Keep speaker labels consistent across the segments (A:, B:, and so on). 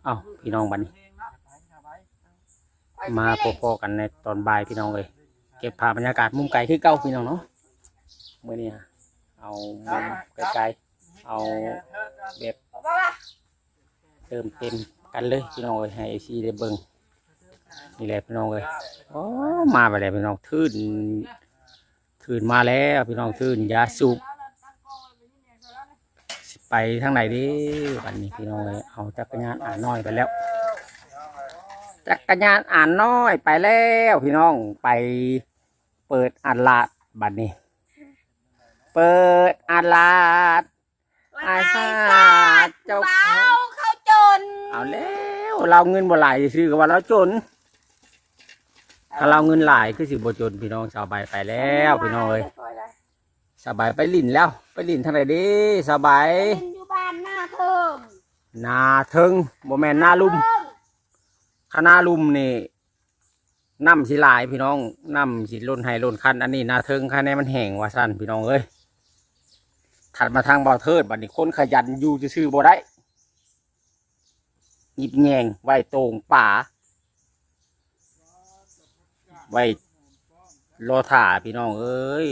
A: เอ้าพี่น้องบัดนี้มาพอๆกันในตอนบ่ายพี่น้องเลยเก็บภาพบรรยากาศมุมไกลคือเก่าพี่น้องเนาะเมื่อนี้เอามุมไกลๆเอาแบบเติมเต็มกันเลยพี่น้องเลยให้ซีได้เบิ่งนี่แหละพี่น้องเลยอ๋อมาไปแล้วพี่น้องทื่นมาแล้วพี่น้องทื่นยาสูบไปทางไหนดิวันนี้พี่น้องเลยเอาจักรยานน้อยไปแล้วจักรยานน้อยไปแล้วพี่น้องไปเปิดลาดบัดนี้เปิดลาดอาซาเจ้า
B: เขาจน
A: เอาแล้วเราเงินบ่หลายซื้อกับว่าเราจนถ้าเราเงินหลายคือสิบ่จนพี่น้องสบายไปแล้วพี่น้องเลยสบายไปลิ่นแล้วไปลิ่นทางไหนดิสบาย
B: อยู่บ้านหน้าเทิง
A: บ่แม่นหน้าลุ่มคณะลุ่มนี่น้ำสิหลายพี่น้องน้ำสิล้นให้ล้นคันอันนี้นาเทิงคันนี้มันแห้งว่าสั้นพี่น้องเอ้ยถัดมาทางบ่อเทิดบัดนี้คนขยันอยู่จะซื้อบ่ได้หยิบแยงไว้ตรงป่าไว้รอถ่าพี่น้องเอ้ย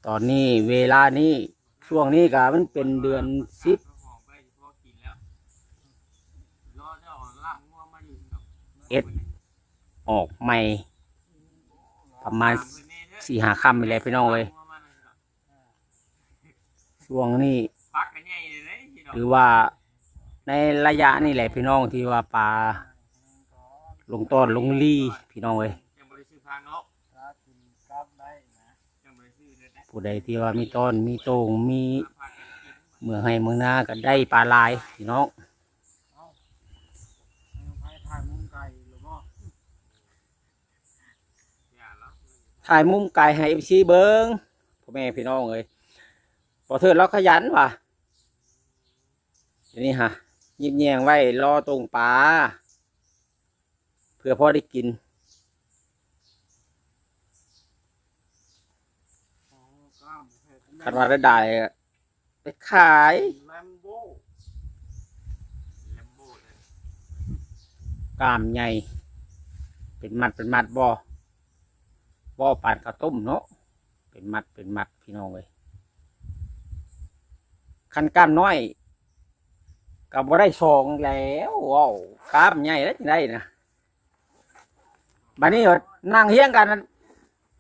A: ตอนนี้เวลานี้ช่วงนี้ก็มันเป็นเดือน10ออกใหม่ประมาณ4-5 ค่ำไปแล้วพี่น้องเลยช่วงนี้หรือว่าในระยะนี่แหละพี่น้องที่ว่าปลาลงต้นลงลี่พี่น้องเลยผู้ใดที่ว่ามีต้นมีโต่งมีเมืองให้เมืองนาก็ได้ปลาลายพี่น้องถ่ายมุมไก่ให้FCเบิ้งพ่อแม่พี่น้องเลยพอเถิดเราขยันว่ะนี่ฮะยิบแยงไว้รอตรงปลาเพื่อพ่อได้กินคันว่าได้ไปขายกล้ามใหญ่เป็นมัดบ่ปานข้าวต้มเนาะเป็นมัดพี่น้องเลยคันกล้ามน้อยกับบ่ได้ซองแล้วว้าวกล้ามใหญ่แล้วจังได้นะบัดนี้นั่งเฮี้ยงกัน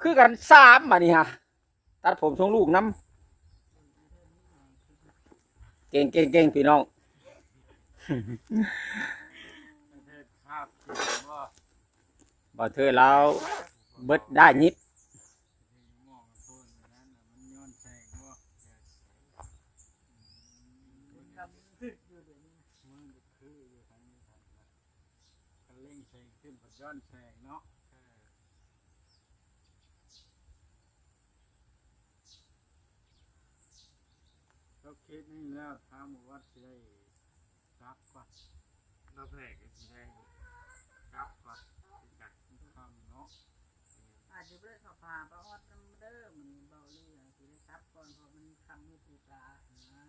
A: คือกัน3บัดนี้ฮะตัดผมทรงลูกน้ำเก่งพี่น้องบ่เธอเราเบิดได้นิด
C: ย้อนแสงเนาะเราคิดนี่แล้วทางหมู่วัดจะได้รับก่อนเราแผลกจะได้รับก่อนจากคำเนาะ
B: อาจจะได้สอบผ่านประวัติน้ำเด้อมันเบาเรื่องที่ได้รับก่อนเพราะมันคำมือตีปลานะ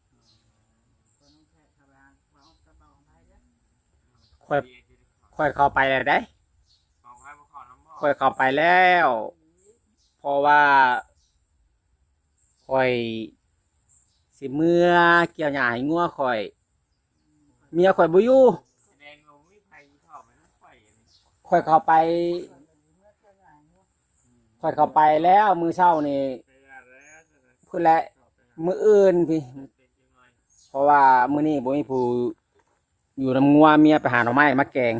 B: ก็ต้องแค่ทำงานเบากระเบาไปเด้อ
A: ค่อยเข้าไปเลยได้ค่อยเข้าไปแล้วเพราะว่าค่อยสิเมื่อเกี่ยวหญ้าให้งัวค่อยเมียค่อยบ่อยู่ค่อยเข้าไปแล้วมือเช้านี่เพื่อแหละมืออื่นพี่เพราะว่ามื้อนี้บ่มีผู้อยู่นำงัวเมียไปหาหน่อไม้มาแกง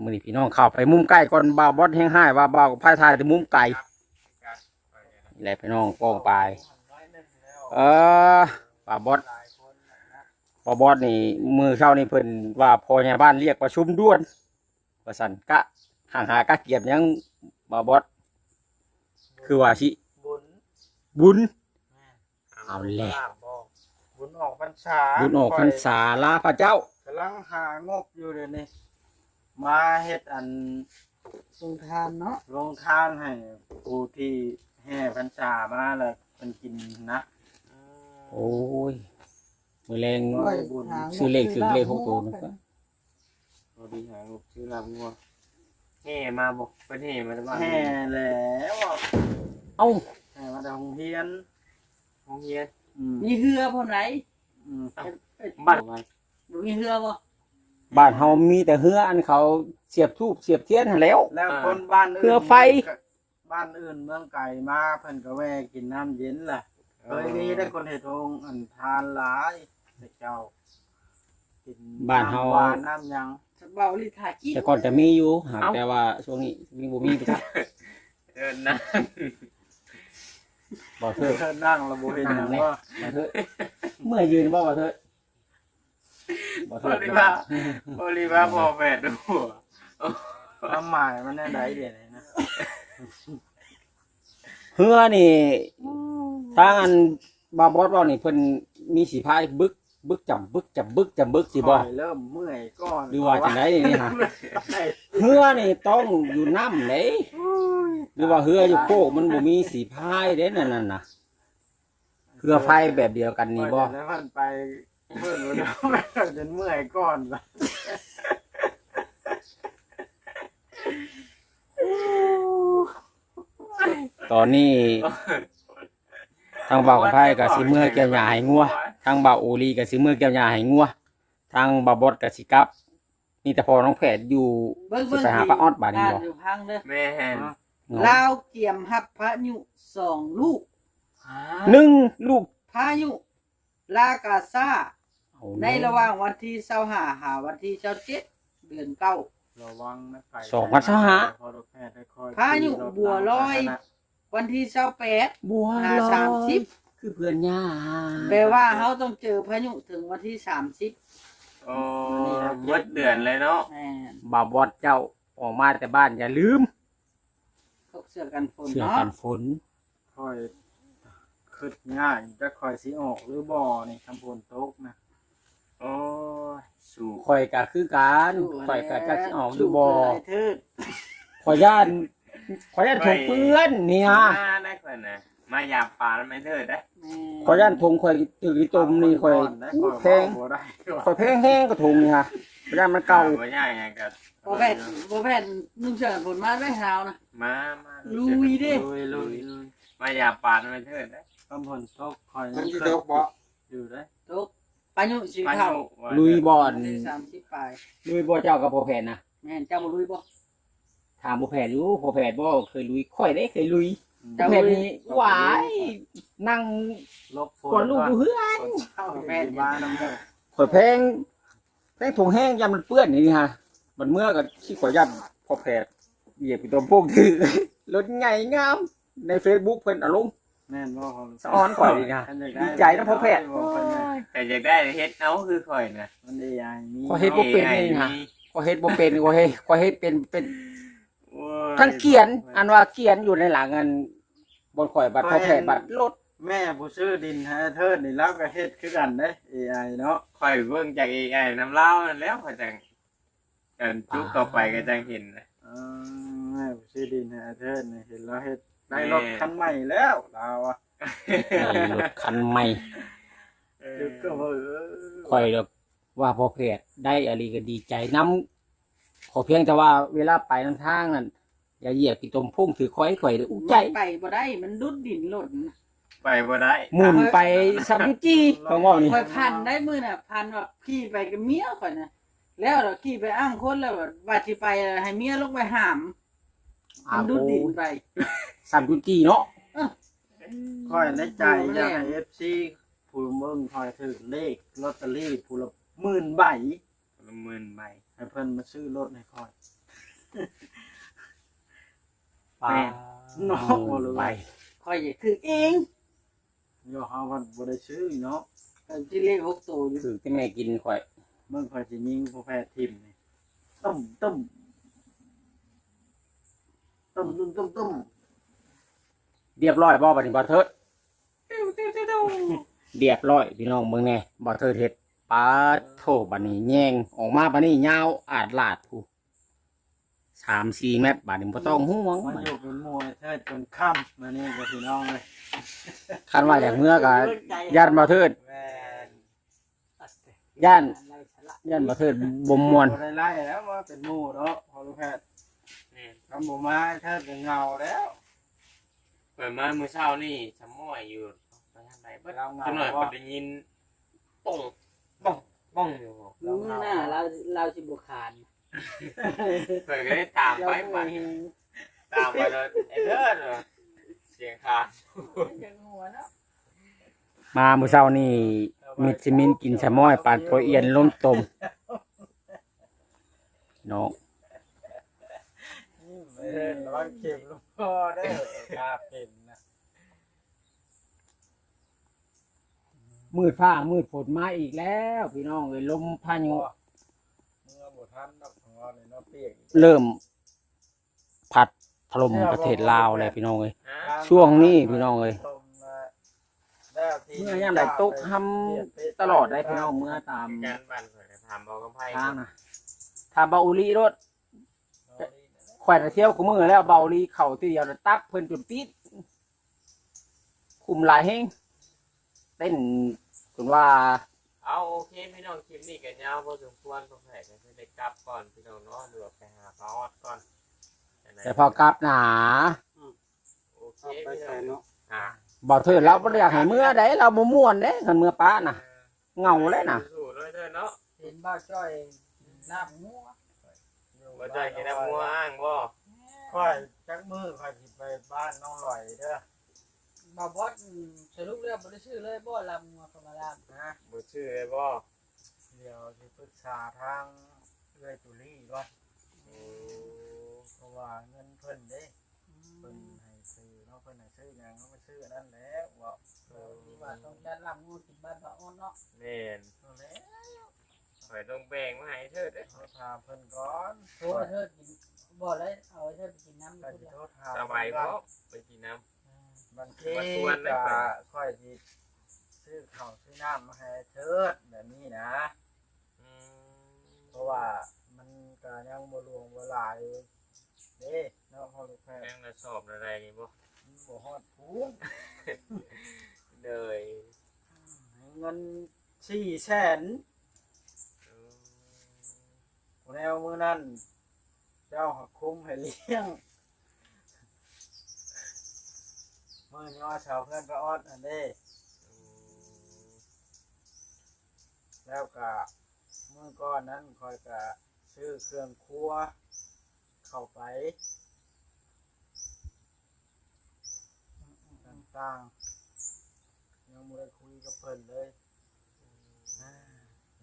A: มื้อนี้พี่น้องเข้าไปมุมใกล้ก่อนบ่าวบอสแห้งให้ว่าบ่าวพายทายแต่มุมไกลนี่แหละพี่น้องป้องไปบ่าวบอสนี่มือเช้านี่เพิ่นว่าพ่อใหญ่บ้านเรียกประชุมด่วนว่าซั่นกะห่างหากะเกียบยังบ่าวบอสคือว่าสิบุญเอาแหละ
C: บุญออกพรรษา
A: ลาพระเจ้าก
C: ำลังหางบอยู่เดี๋ยวนี้มาเฮ็ดอันลงทานเนาะลงทานให้ผู้ที่แห่พรรษามาแล้วมันกินนะ
A: โอ้ย มื้อแรง
C: ร้อยบุญ
A: ซื้อเลขถึงเลข6ตัวนึงก็
D: พอดีหาลูกชื่อลำงัวแห่มาบอกเป็นแห่มาบ้าน
C: แห่แล้วอ่ะ
A: เอ้า
C: แห่มาแต่โรงเรียน
D: ห้องเฮียน
B: มีเหือพ่นไหน
D: บ้านมัน
B: บ่มีเหือบ่
A: บ้านเฮามีแต่เฮืออันเขาเสียบธูปเสียบเทียนหั่นแหล้ว
C: แล้วคนบ้านอื่น
A: เพื่อไฟ
C: บ้านอื่นเมืองไก่มาเพิ่นก็แวะกินน้ำเย็นล่ะเคยมีได้คนเฮ็ดโรงอันทานหลายแต่เจ้ากิน
A: บ้านเฮา
C: หวานน้ำหยัง
B: เบาลิถ่ากิน
A: แต่ก่อนจะมีอยู่หากแต่ว่าช่วงนี้มีบ่มีไปจัก
D: นะ
A: บ่เถิด
C: เธอนั่งระบบเห็นหยังว่า
A: บ่เถิดเมื่อยยืนบ่เถิดบ่
D: บ
A: เถิด
D: ริวารพอแปดดู
C: ความหมายมันแน่ใดเดี๋ยวนี้นะ
A: เฮือนี่ทางอันบาบอสเว้านี่เพิ่นมีสีพายบึกจำบึกสิบ่
C: ข้อยเริ่มเมื่อยก่อน
A: หรือว่าจังไดนี่ฮะเฮือนี่ต้องอยู่น้ำเด้หรือว่าเฮืออยู่โคกมันบ่มีสีพายเด้นั่นน่ะเฮือไฟแบบเดียวกันนี่บ่
C: แล้วมันไปเมื่อยแล้วจนเมื่อยก่อนล่ะ
A: ตอนนี้ทางบ่าวกับไผก็สิเมื่อแก้วหญ้าให้งัวทางบ่าวโอลีก็สิเมื่อแก้วหญ้าให้งัวทางบ่าวบดก็สิกลับนี่แต่พอน้องแพทย์อยู่
B: เบิ่ง
A: สิไปหาป้าออดบาดนี้บ่
B: อยู่พังเด้อ
D: แม่แห่น
B: ลาวเตรียมรับพระยุ2ลูก
A: 1ลูก
B: พายุลากาซาในระหว่างวันที่25หาวันที่27เดือน9
C: ระวังนะไก่
A: 2วันเช้าหา
C: พอรถแพทย์ได้คอย
B: พายุบัวลอย วันที่28
A: บัว
B: หา
A: ลอย
B: 30
A: คือเพื่อนย่า
B: แปลว่าเฮาต้องเจอพายุถึงวันที่30
D: โอ้เบิดเดือนเลยเนาะ
B: แม่น
A: บ่าวบดเจ้าออกมาแต่บ้านอย่าลืม
B: พกเสื้อกันฝน
A: เสื้อ
B: เนาะ
A: กันฝน
C: คอยขึ้นง่ายจะคอยสิออกหรือบ่อนี่คำพูนตกนะ
D: โอ้ยสู่
A: ข่อยก็คือกันข่อยก็จักสิออกอยู่บ่
B: สู้เถิด
A: ข่อยย่านถูกเปื้อนเนี่ย
D: มาได้คนนะมาหยาบปลาแล้วไม่เถิดได้
B: แม่
A: ข่อยย่านทงข่อยตื่นตมนี่ข่อย
C: ได้
A: แพง
C: บ่ได้
A: ข่อยแพงแห้งกระทงนี่ฮะข่อยย่านมันเก่า
D: ไม่ใช่ไงกับ
B: บ่แพทย์นุ่งเสื้อกันฝนมาได้หาวนะ
D: มา
B: ลุยดิ
C: ลุย
D: มาหยาบปลาแล้วไม่เถิดได้
C: คำพูนตกคอย
E: มันสิตกบ่
C: อยู่ได้
B: ตกพายุสิเข้า
A: ลุยบ่อน
B: ที่30ปลาย
A: ลุยบ่เจ้ากับพ่อแผนนะ
B: แม่นเจ้าบ่ลุยบ่
A: ถามพ่อแผนอยู่พ่อแผนบ่เคยลุยข่อยได้เคยลุย
B: เจ้า
A: พ่อแผน
B: ลุย
A: นี่หวายนั่ง
C: ลบฝน
A: ก่อนลูกอยู่เฮือ
C: คนเช่าแม่บ้านน้ำเด้อ
A: ข่อยแพงถุงแห้งยามมันเปื้อนนี่ฮะมันเมื่อก็ที่ข่อยย่านพ่อแผนเหยียบไปตัวพวกถือ รถใหญ่งามใน Facebook เพิ่นเอาลง
C: แม่นบ่ของ
A: สะอ้อนข่อยดีนะดีใจนะพ่อแพทย์
D: แต่อยากได้เฮ็ดเอาคือข่อยนะ
C: มันได้ยังมี
A: ขอเฮ็ดบ่เป็นนี่ฮะข่อยเฮ็ดบ่เป็นข่อยเฮ็ดเป็น
D: โอ้ย
A: ทั้งเขียน อันว่าเขียนอยู่ในหลังอันบนข่อยบัตรพ่อแผนบัตรรถ
C: แม่ผู้ซื้อดินให้เทิดนี่แล้วก็เฮ็ดคือกันเด้ AI เนาะ
D: ข่อยเบิ่งจาก AI น้ำเล่านั่นแล้วข่อยจังกันจุกต่อไปก็จังเห็นนะ
C: แม่ผู้ซื้อดินให้เทิดนี่เห็นแล้วเฮ็ดได้รถคันใหม่แล้วเราอ่ะ
A: ในรถคันใหม่
C: ดึกก็เออ
A: ข่อยแบบว่าพ่อแผนได้อะไรก็ดีใจน้ำขอเพียงแต่ว่าเวลาไปทางทางนั้นอย่าเหยียบกี่ตมพุ่งถือข่อยอุ้ใจ
B: ไปบ่ได้มันดุดดินหล่น
D: ไปบ่ได้
A: หมุนไปซัมจี้เขาว่านี่
B: ค่อยพันได้มื้อน่ะพันว่าขี่ไปกับเมียข่อยน่ะแล้วเราขี่ไปอ้างคนแล้วว่าสิไปให้เมียลงไปหามมันดุดดินไป
A: ซัมจี้เนาะ
C: ค่อยในใจอยากให้ FC ผู้เบิ่งคอยถือเลขลอตเตอรี่ผู้ละ10,000 ใบ
D: 10,000 ใบ
C: ให้เพิ่นมาซื้อรถให้ค่อย
A: ปลา
C: เนาะบ่รู้
A: ไป
B: ข่อยอยากถือเอง
C: โยเฮาว่าบ่ได้ซื้อเนาะ
B: แต่ที่เลข6ตัวอยู่
A: ถือที่แม่กินข่อย
C: เบิ่งค่อยสิยิงผู้แพ้ทีมนี่ต้มต้มต้มต้มต้มต้ม
A: เรียบร้อยบ่บัดนี้บ่เทิดเรียบร้อยพี่น้องเบิ่งแน่บ่เทิดเฮ็ดปลาโถบัดนี้แยงออกมาบัดนี้ยาวอาดลาดผู้3-4 เมตรบัดนี้บ่ต้องห่วง
C: มันอยู่เป็นมวยเทิดจนค่ำมานี่กับพี่น้องเลย
A: คันว่าอย่างเมื่อก็ญาติบ่เทิด
C: แม่น
A: ย่าน
B: เราฉลาด
A: ย่านบ่เทิดบ่ม่วน
C: บ่ได้ไล่แล้วว่าเป็นหมู่เนาะพอลูกแพทย์
D: นี่
C: ทำบ่มาเทิดเป็นเงาแล้ว
D: เปิดมามื้อเช้านี่ชะม้อยอยู่ไปทางใดเบิด
C: เราเงา
D: จังหน่อย
C: บ่
D: ก็ได้ยินป้องป้องป้องอยู่
B: มื้อหน้าเราสิบ่ขาน
D: เพิ่นก็ได้ตาม
B: เรา
D: ไป
B: บ่
D: บัด
B: เห็น
D: ตามไปเลยไอ้เด้อเด้อเสียงขาด
B: จังหัวเนาะ
A: มามื้อเช้านี่มิดซิมินกินชะม้อยปานโปรเอียนล้มต้มน้อง
C: ระวังเข็มลูกพ่อเด้อกาเป็นนะ
A: มืดฟ้ามืดฝนมาอีกแล้ว พี่น้องเอ้ยลมพายุ
C: เมื่อบ่ทันดอกของเราเนี่ยเนาะเปียกอีก
A: เริ่มพัดถล่มประเทศลาวเลยพี่น้องเอ้ย
D: ฮะ
A: ช่วงนี้พี่น้องเอ้ย
C: ต้มนะแล้วที่
A: เมื่อยามใดตกทำตลอดได้พี่น้องเมื่อตาม
D: การบ้านเพิ่นก็ถามบอกกับไผ
A: ทางนะถ้าเบาอุลีรถแขวนเที่ยวกูมือแล้วเบาอุลีเข่าทีเดียวแล้วตักเพิ่นจนปิดคุมหลายแฮงเต้นจนว่า
D: เอาโอเคพี่น้องคลิปนี้ก็ยาวพอสมควรต้องให้กันได้กลับก่อนพี่น้องเนาะหรือว่าไปหาปลาออดก่อนจังใด
A: แต่พอกลับหนา
D: โอเคพี่น้องอ่า
A: เบาเถิดเราบ่ได้อยากให้เมื่อได้เราบ่ม่วนเด้คันเมื่อป้าน่ะเหงาเลยน่ะ
D: สู้ๆด้วยเด้อเนาะ
B: เห็นบ้าจ้อยน้ำงัว
D: บ่ได้กินน้ำมัวอ้างบ่
C: ค่อยจักมือค่อยสิไปบ้านน้องลอยเด้อ
B: บ่บอสสรุปแล้วบ่ได้ชื่อเลยบ่ลำงัวเข้ามาลำ
C: นะ
D: บ่ชื่อเลยบ่
C: เดี๋ยวสิปรึกษาทางเอื้อยตุลี่ก่อน
D: โอ้
C: เพราะว่าเงินเพิ่นเด้เพิ่นให้ซื้อเนาะเพิ่นให้ซื้อหยังเนาะมาซื้ออันนั้นแหล้วว่า
B: ที่ว่าต้องการลำงัวกินบ้านบ่อ้อนเนาะ
D: แม่น
C: เอาแล้ว
D: ข่อยต้องแบ่งมาให้เธอเด้อ
C: เอาถามเพิ่นก่อน
B: โทษเธอกินบ่ได้เอาให้เธอไปกินน้ำ
C: ก็
B: ทุก
C: สิ
B: อย่าง
C: โทรถาม
D: สบายบ่ไปกินน้ำ
C: บางที
D: มาชวนได้
C: ก็
D: เพิ่น
C: ค่อยสิซื้อข้าวซื้อน้ำมาให้เทิดแบบนี้นะ
D: อืม
C: เพราะว่ามันก็ยังบ่รวมบ่หลายเด้เนาะพ่อลูกแพท
D: แม่
C: ย์
D: งละสอบอะไรนี่บ่
C: มันบ่ฮอดพูน
D: เลย
C: เงิน400,000
D: อืม
C: แนวมื้อนั้นเจ้าหักคุมให้เลี้ยงมื้อย่อชาวเพื่อนก็ออดอันเด้
D: อืม
C: แล้วก็มื้อก่อนนั้นค่อยก็ซื้อเครื่องครัวเข้าไปต่างๆยังบ่ได้คุยกับเพิ่นเลย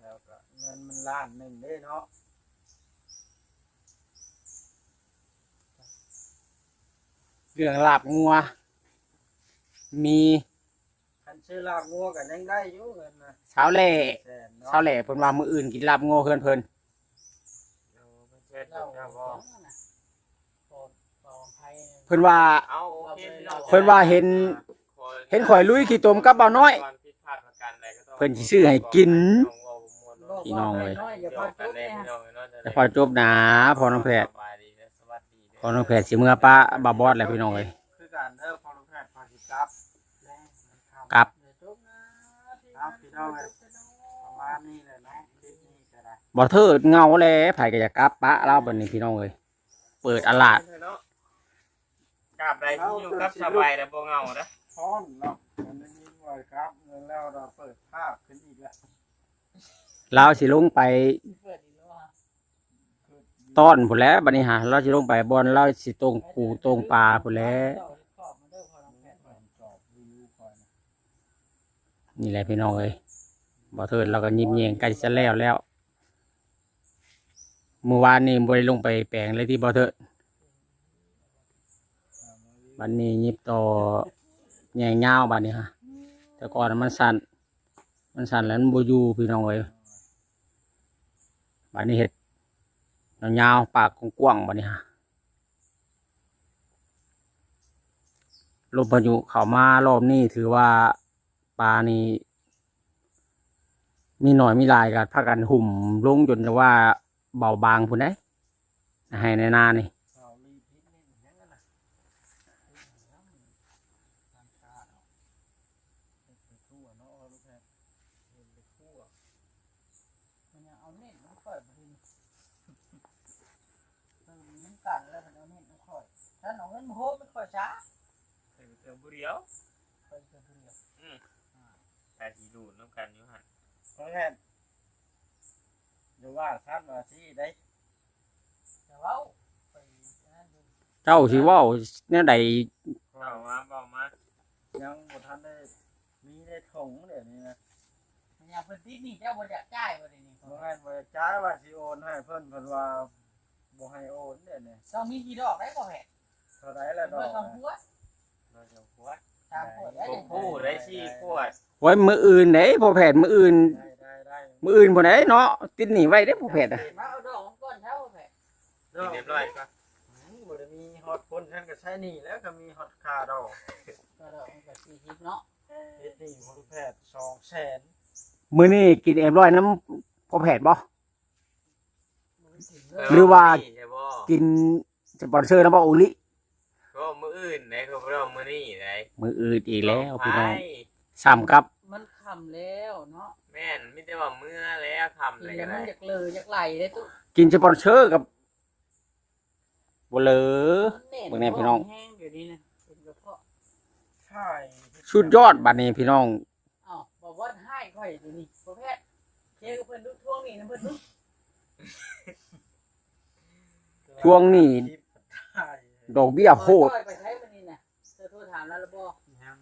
C: แล้วก็เงินมันล้านหนึ่งเด้เนาะ
A: เรื่องลาบงัว มี
C: คันซื้อลาบงัวก็ยังได้อยู่เงินนะ
A: เช้าแหล่
C: แสนเนาะ
A: เช้าแหล่เพิ่นว่ามื้ออื่นกินลาบงัวเพิ่น
D: เอาเพิ่นเช็ด
B: เรา
D: เจ้าบ่
B: ปองไผ่
A: เพิ่นว่า
D: เอาโอเคพี่น้อง
A: เพิ่นว่าเห็นข่อยลุยขี้ตมกับเบาน้อย
D: ก่อนผิดพลาดประการใดก็ต้อง
A: เพิ่นสิซื้อให้กิน
B: บอก
A: พี่น้อง
B: ว่า
A: เอ้ย
B: น้อยอย่าพอจุ๊บเนี่ย
A: แต่พอจบหนาพอน้องแพทย์
D: สบายดีและสวัสดีเด้
A: พอน้องแพทย์สิเมื่อป้าบาบอสแล้วพี่น้องเอ้ย
C: คือการเด้อพอลูกแพทย์พาสิกลับ
A: กลับ
B: อย่าจุ๊บนะ
C: ครับพี่น้องเอ้ยประมาณนี้แหละเนาะคลิปนี้ก็ได้
A: บ่เทิดเงาแลไผก็อยากกลับปะเราบัดนี้พี่น้องเอ้ยเปิดอลาด
D: กราบใดที่อยู่กับสบายแล้วบ่เหงาเด้อ
C: พอนเนาะมันได้ยินว่าครับเงินแล้วเราเปิดภาพขึ้นอีกแล้ว
A: เราสิลงไป
B: เปิดอีกแล้วอ่ะ
A: ต้อนพุ่นแหล้วบัดนี้หาเราสิลงไปบอนเราสิตรงปูตรงปลาพุ่นแหล้ว
B: ขอบมาเด้อพอน้องแพทย์
C: ตอบรีวิวก่อนนะ
A: นี่แหละพี่น้องเอ้ยบ่เทิดเราก็ยิ้มแย้งใกล้จะแล้วเมื่อวานนี้บ่ได้ลงไปแปลงเลยที่บ่เทิดบัดนี้ยิบต่อแยงยาวบัดนี้ฮะแต่ก่อนมันสั่นแล้วมันบ่อยู่พี่น้องเอ้ยบัดนี้เฮ็ดยาวๆปากกว้างๆบัดนี้ฮะลมพายุเข้ามารอบนี้ถือว่าปลานี่มีหน่อยมีหลายกันพากันหุ่มลงจนจะว่าเบาบางพุ่นได้ให้ในนานี่
C: ข่าวรีพิษนี่ยังไงนะทางชาเนาะเฮ็ดไปทั่วเนาะลูกแพทย์เฮ็ดไปทั่ว
B: อยบ่ดีมันกันแล้วมันเอาเงินค่อยถ้าเอาเงินมาโหไม่ค่อยช้า
D: เติมผู้เดียว
B: ค่อยจะเรียบ
D: แต่สีดูดน้ำกันอยู่หัน
C: เพราะงั้นอยู่ว่าท่านว่าที่ได้
B: แต่ว่าไปนั่นดู
A: เจ้าสิเว้าแนวใด
D: บอกมา
C: ยังบ่ทันได้มีได้ถงเดี๋ยวนี้นะ
B: มันยังเพิ่นติดนี่เจ้าบ่อยากจ่ายบ่ได้นี่
C: เพราะงั้นว่าจ่ายว่าสิโอนให้เพิ่นเพิ่นว่าบ่ให้โอนเดี๋ยวนี้
B: ต้องมีกี่ดอกได้บ่แฮะ
C: เท่าไรละดอ
B: เพิ่
C: ก
B: นต้องหัว
D: เราจะขวด
B: ตามขวดได้
D: พวกผู้ได้สี่ขวด
A: ไว้มื้ออื่นเด้พ่อแพทย์มื้ออื่น
C: ได้
A: มื้ออื่นบ่ได้เนาะติดหนี้ไว้เด้พ่อแพทย์อ่ะ
B: มาเอาดอกก่อนเท่าแฮะ
C: ดอก
D: เรียบร้อยก็
C: บ่ได้มีฮอดคนท่านก็ใช้หนี่แล้วก็มีฮอดค่าดอก
B: ก็ดอกมันก็40เนาะ
C: เฮ็ดหนี่ของลูกแพทย์200,000
A: มื้อนี้กินเอ็มร้อยน้ำพ่อแพทย์บ่หรือว่า
D: ใช่บ่
A: กินสปอนเซอร์น้ำบ่โอลิ
D: ก็มืออื่นไหนก็บ่ต้องมือนี่ไหน
A: มื้ออื่นอีกแล้วพี่น้อง
D: ไป
A: ซ้ำครับ
B: มันค่ำแล้วเนาะ
D: แม่นไม่ได้ว่าเมื่อแล้วทำ
B: กิ
D: อะ
B: น
D: ไร
B: แล้
D: กั
B: วน มัน
D: ได้
B: อยากเลออยากไหลได้ตุ๊
A: กินสปอนเซอร์กับบ่เหลอ
B: แ
A: เบิ่งแน่พี่น้อง
B: แห้งเดี๋ยวนี้นะเป็นกระเพาะ
C: ใช่
A: สุดยอดบัดนี้พี่น้อง
B: อ้าวบอกว่าให้ค่อยเดี๋ยวนี้ประเภทเจ๊กับเพิ่นดูท่วงนี่นะเพิ่นดู
A: ช่วงนี้
C: ใช่
A: ดอกเบี้ยโหด
B: ค่อยไปใช้มันนี่นะเธอโทรถามแล้วละบ่
C: ยัง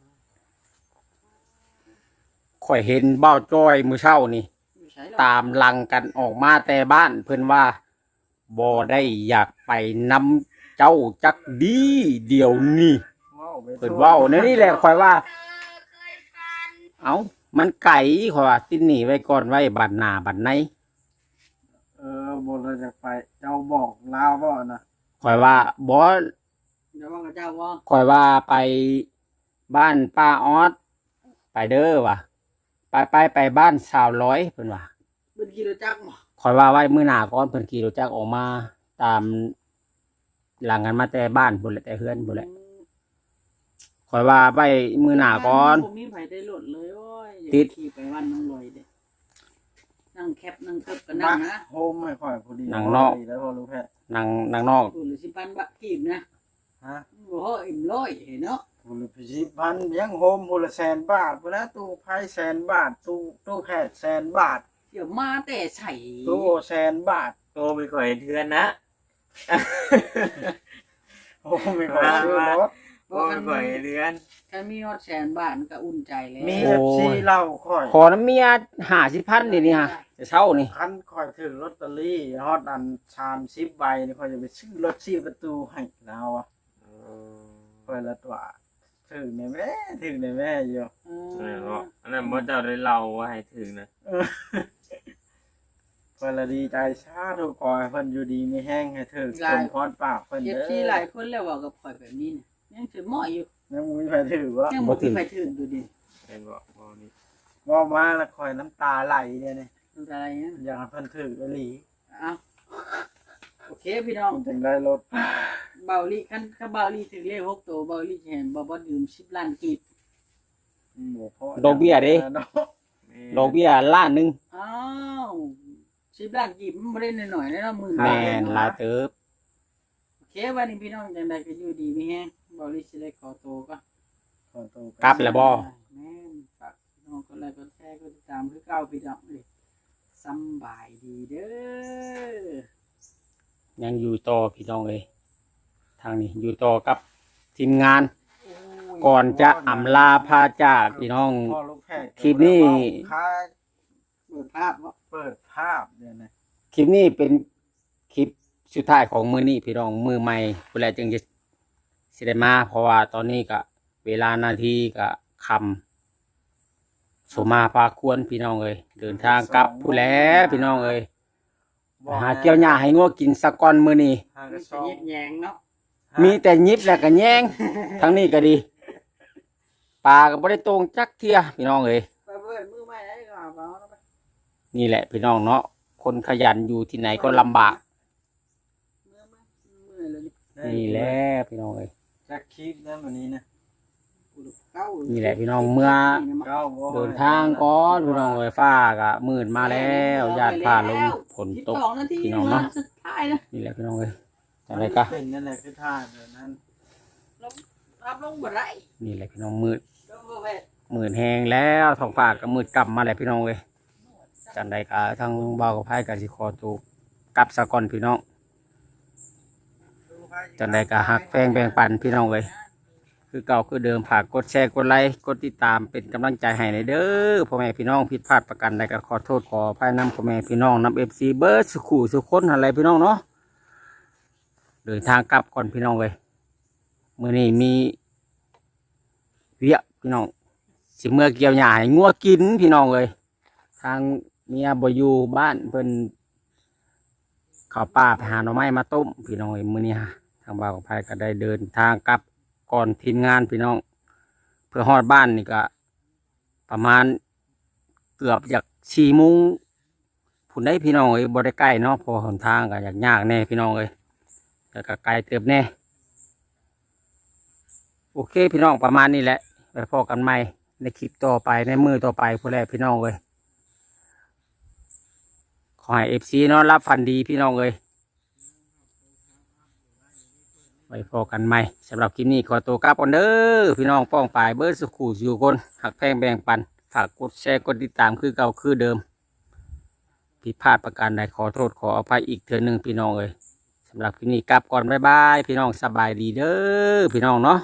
A: ข่อยเห็นเบ้าจ้อยมื้อเช้านี่
B: อยู่ใช้หรอ
A: ตามหลังกันออกมาแต่บ้านเพิ่นว่าบ่ได้อยากไปนำเจ้าจักดีเดี๋ยวนี้
C: ว้าวไป
A: เพิ่นเว้าในนี่แหละข่อยว่า เอ้ามันไก่ข่อยว่าติดหนี้ไว้ก่อนไว้บัดหน้าบัดใน
C: บ่เลยจะไปเจ้าบอกลาวบ่นะ
A: ข่อยว่าบ่
B: เดี๋ยวว่ากับเจ้าว่า
A: ข่อยว่าไปบ้านป้าออสไปเด้อว่ะไปบ้านสาวร้อยเพิ่นว่า
B: เป็นกิโลจักรบ่
A: ข่อยว่าไว้มื้อหน้าก่อนเพิ่นขี่รถจักรออกมาตามหลังกันมาแต่บ้านพุ่นแหละแต่เฮือนพุ่นแหละข่อยว่าไว้มื้อหน้าก่อน
B: ผมมีไผได้หลดเลยโอ้ย
A: ติด
B: ขี่ไปวันน้องลอยเด้นั่งแคปนั่งเคิบกันนั่งนะ
C: โฮมให้ค่อยผู้ดี
A: หนังนอก
C: ดีแล้วพอรู้แพทย์
A: นางนอก
B: คุณหรือสิปันบะกีบนะ
C: ฮะ
B: โอ้โหอิ่มร้อยเนาะ
C: ผู้ละ10,000ยังโฮมผู้ละ100,000 บาทพุ่นนะตู้ไผ100,000 บาทตู้แพทย์100,000 บาท
B: เดี๋ยวมาแต่ใส่
C: ตู้100,000 บาท
D: โตไปข่อยเทือนนะ
C: โอ้ไม่ค่อยซื้อรถ
D: โตไปข่อยเทือน
B: ถ้ามีฮอดแสนบาทก็อุ่นใจแล้ว
C: มี
A: โอ้
C: FC เล่าค่อย
A: ขอน้ำเมีย50,000เดี๋ยวนี้ฮะจะเช่านี่
C: คันค่อยถือลอตเตอรี่ฮอดอัน30ใบนี่ค่อยจะไปซื้อรถ4ประตูให้แล้วอ่ะค่อยละตัวถึงในแม่อยู่
D: อันนั้นบ่เจ้าได้เล่าว่าให้ถึงนะ
C: เพิ่นละดีใจชาทุกขอให้เพิ่นอยู่ดีมีแห้งให้ถึกสมพรปากเพิ่น
B: เจ็บ
C: เด้อ
B: ที่หลายคนแล้วว่ากับข่อยแบบนี้น่ะยังสิเหมาะอยู่
C: ยังบ่มีใครถือว่า
B: ยังบ่มีใครถึงดูดิ
D: เป็นบอกบ่นี่
C: ว่ามาแล้วค่อยน้ำตาไหลเด้นี่
B: ดูอะไรเงี้ย
C: อยากให้เพิ่นถืออีหลี
B: เอาโอเคพี่น้อง
C: จึงได้รถ
B: เบาลี่คันถ้าเบาลี่ถึงเลข6ตัวเบาลี่แทนบ่ดื่ม10ล้านกีบ
C: บ่พอ
A: ดอกเบี้ยเด้
C: เนาะ
A: ดอกเบี้ยล้านหนึง
B: อ้าว10ล้านกีบมันบ่ได้น้อยๆนะเนาะ10,000
A: แม่นหลายเติบ
B: โอเควันนี้พี่น้องจังไดก็อยู่ดีมีแฮงบ่ลี่สิได้ขอตัวก่อน
C: ขอตัว
A: กลับแล้วบ่
B: แม่นฝากพี่น้องกดไลค์กดแชร์กดติดตามคือเก่าพี่น้องเลยสำบายดีเด้อ
A: ยังอยู่ต่อพี่น้องเอ้ยทางนี้อยู่ต่อกับทีมงาน ก่อนจะอำลาพาจากพี่น้อง
C: พ่อลูกแพทย์
A: คลิปนี้
C: พา
B: เปิดภาพบ่
C: เปิดภาพเนี่ยนะ
A: คลิปนี้เป็นคลิปสุดท้ายของมือนี้พี่น้องมือใหม่เวลาจึงจะสิได้มาเพราะว่าตอนนี้ก็เวลานาทีก็คำสมาพาควรพี่น้องเอ้ยเดินทางกลับผู้แลพี่น้องเอ้ยหาเกี่ยวหญ้าให้งัวกินสักก้อนมื้อนี้
C: หาก
B: มั
C: ระ
B: น
C: ส
B: จะ
C: อบ
B: ยิบแยงเนาะ
A: มีแต่ยิบแล้วก็แยง ทั้งนี้ก็ดีปลาก็บ่ได้ตรงจักเที่ยพี่น้องเอ้ย
B: ไปเปิดมือใหม่ได้ก็เอาเอาไป
A: นี่แหละพี่น้องเนาะคนขยันอยู่ที่ไหนก็ลำบาก
B: มือเลย
C: ได้
A: นี่แหละพี่น้องเอ้ย
C: จากคลิปนั้นวันนี้นะ
B: กู
A: นี่แหละพี่น้องเมื่อ
C: เก้าบ่
A: เดินทางก่อนพี่น้องเอ้ยฟ้าก็มืดมาแล้วญาติผ่านลงฝนตก
B: 12 นาที
A: พี่น้องเนาะ
B: สุดท้ายนะ
A: นี่แหละพี่น้องเอ้ยอะไรก็
C: เป็นนั่นแหละคือท่าเดี๋ยวนั้น
B: รับลงบ่ได้
A: นี่แหละพี่น้องมืด
B: ก็บ่แม่
A: มืดแหงแล้วท้องฟ้าก็มืดกลับมาแล้วพี่น้องเอ้ยจันใดก็ทางบ่าวกับไผก็สิขอตัวกลับซะก่อนพี่น้องจันใดก็ฮักแพงแบ่งปันพี่น้องเอ้ยคือเก่าคือเดิมฝากกดแชร์กดไลค์กดติดตามเป็นกำลังใจให้ในเด้อพ่อแม่พี่น้องผิดพลาดประกันใดก็ขอโทษขออภัยนำพ่อแม่พี่น้องนำ FC เบิร์ดสุขุสุขคนอะไรพี่น้องเนาะเดินทางกลับก่อนพี่น้องเอ้ยมื้อนี้มีเวียพี่น้องสิเมื่อเกี่ยวหญ้าให้งัวกินพี่น้องเอ้ยทางเมียบ่อยู่บ้านเพิ่นเข้าป่าไปหาหน่อไม้มาต้มพี่น้องเอ้ยมื้อนี้ฮะทางบ่าวกับไผก็ได้เดินทางกลับก่อนทีมงานพี่น้องเพื่อฮอดบ้านนี่ก็ประมาณเกือบจาก4 โมงพุ่นได้พี่น้องเอ้ยบ่ได้ใกล้เนาะเพอหนทางก็ยากแน่พี่น้องเอ้ยแล้วก็ไกลเติบแน่โอเคพี่น้องประมาณนี้แหละไปพอกันใหม่ในคลิปต่อไปในมือต่อไปพวกแรกพี่น้องเอ้ยขอให้FCเนาะรับฟันดีพี่น้องเอ้ยไว้พอกันใหม่สำหรับคลิปนี้ขอตัวกลับก่อนเด้อพี่น้องป้องปลายเบิร์ดสุขุอยู่คนหักแพงแบ่งปันฝากกดแชร์กดติดตามคือเก่าคือเดิมผิดพลาดประการใดขอโทษขออภัยอีกเทื่อหนึ่งพี่น้องเอ้ยสำหรับคลิปนี้กลับก่อนบ๊ายบายพี่น้องสบายดีเด้อพี่น้องเนาะ